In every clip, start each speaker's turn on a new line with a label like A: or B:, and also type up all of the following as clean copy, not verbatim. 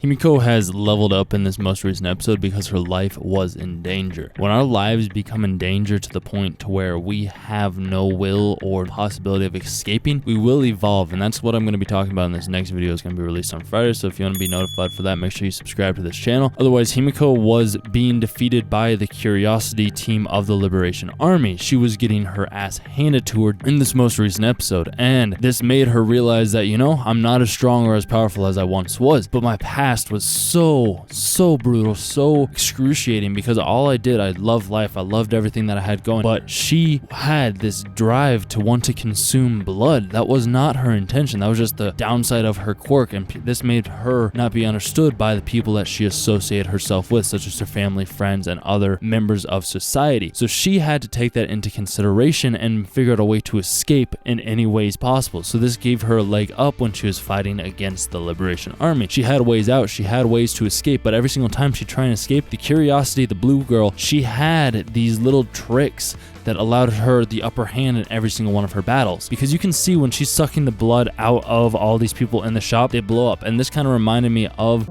A: Himiko has leveled up in this most recent episode because her life was in danger. When our lives become in danger to the point to where we have no will or possibility of escaping, we will evolve, and that's what I'm going to be talking about in this next video. It's going to be released on Friday, so if you want to be notified for that, make sure you subscribe to this channel. Otherwise, Himiko was being defeated by the Curiosity team of the Liberation Army. She was getting her ass handed to her in this most recent episode, and this made her realize that, you know, I'm not as strong or as powerful as I once was, but my past was so brutal, so excruciating, because all I did, I loved life, I loved everything that I had going, but she had this drive to want to consume blood. That was not her intention. That was just the downside of her quirk, and this made her not be understood by the people that she associated herself with, such as her family, friends, and other members of society. So she had to take that into consideration and figure out a way to escape in any ways possible. So this gave her a leg up when she was fighting against the Liberation Army. She had ways out, she had ways to escape, but every single time she tried to escape, the Curiosity, the blue girl, she had these little tricks that allowed her the upper hand in every single one of her battles. Because you can see when she's sucking the blood out of all these people in the shop, they blow up. And this kind of reminded me of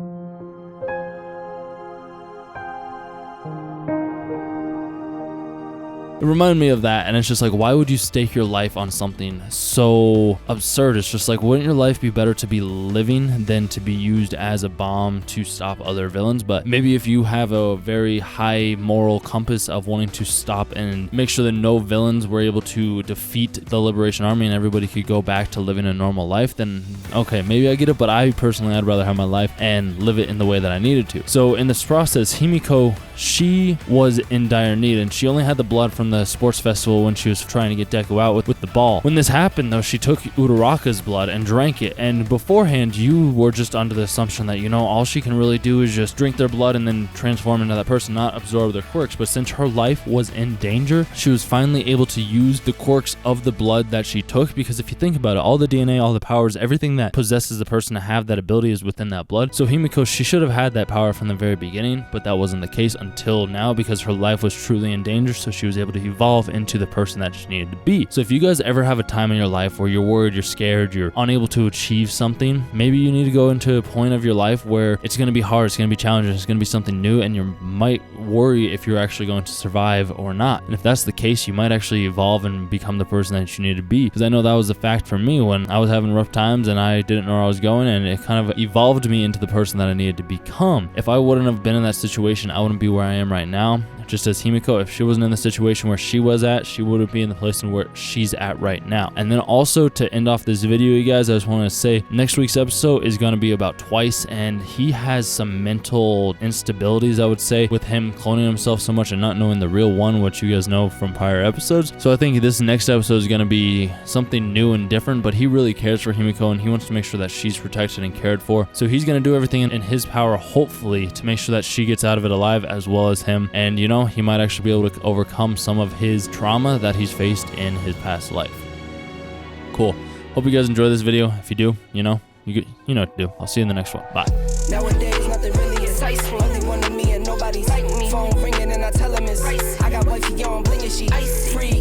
A: that, and it's just like, why would you stake your life on something so absurd? It's just like, wouldn't your life be better to be living than to be used as a bomb to stop other villains? But maybe if you have a very high moral compass of wanting to stop and make sure that no villains were able to defeat the Liberation Army and everybody could go back to living a normal life, then okay, maybe I get it, but I personally, I'd rather have my life and live it in the way that I needed to. So in this process, Himiko, she was in dire need, and she only had the blood from the sports festival when she was trying to get Deku out with the ball. When this happened, though, she took Uraraka's blood and drank it, and beforehand you were just under the assumption that, you know, all she can really do is just drink their blood and then transform into that person, not absorb their quirks. But since her life was in danger, she was finally able to use the quirks of the blood that she took, because if you think about it, all the DNA, all the powers, everything that possesses the person to have that ability is within that blood. So Himiko, she should have had that power from the very beginning, but that wasn't the case until now, because her life was truly in danger, so she was able to evolve into the person that she needed to be. So if you guys ever have a time in your life where you're worried, you're scared, you're unable to achieve something, maybe you need to go into a point of your life where it's going to be hard, it's going to be challenging, it's going to be something new, and you might worry if you're actually going to survive or not. And if that's the case, you might actually evolve and become the person that you need to be, because I know that was the fact for me when I was having rough times and I didn't know where I was going, and it kind of evolved me into the person that I needed to become. If I wouldn't have been in that situation, I wouldn't be where I am right now. Just as Himiko, if she wasn't in the situation where she was at, she wouldn't be in the place where she's at right now. And then also, to end off this video, you guys, I just want to say next week's episode is going to be about Twice, and he has some mental instabilities, I would say, with him cloning himself so much and not knowing the real one, which you guys know from prior episodes. So I think this next episode is going to be something new and different, but he really cares for Himiko and he wants to make sure that she's protected and cared for. So he's going to do everything in his power, hopefully, to make sure that she gets out of it alive, as well as him. And, you know, he might actually be able to overcome some of his trauma that he's faced in his past life. Cool. Hope you guys enjoy this video. If you do, you know what to do. I'll see you in the next one. Bye.
B: Nowadays, nothing really excites me. Only one of me and nobody's like me. Phone ringing and I tell him it's ice. I got wifey on bling and she free.